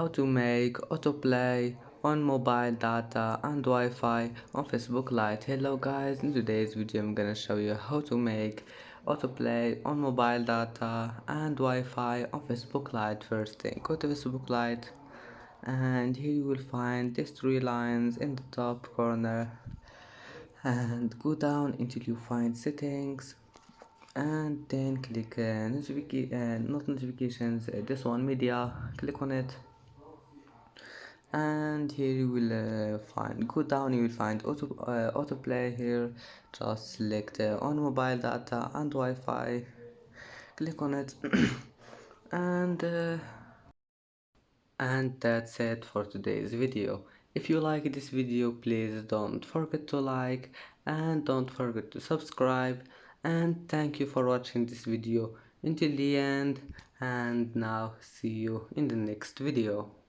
how to make autoplay on mobile data and Wi-Fi on Facebook Lite. Hello guys, in today's video I'm gonna show you how to make autoplay on mobile data and Wi-Fi on Facebook Lite. First thing, go to Facebook Lite and here you will find these three lines in the top corner and go down until you find settings and then click not notifications, this one media, click on it and here you will find, go down, you will find autoplay here. Just select on mobile data and Wi-Fi, click on it and that's it for today's video. If you like this video, please don't forget to like and don't forget to subscribe, and thank you for watching this video until the end, and now see you in the next video.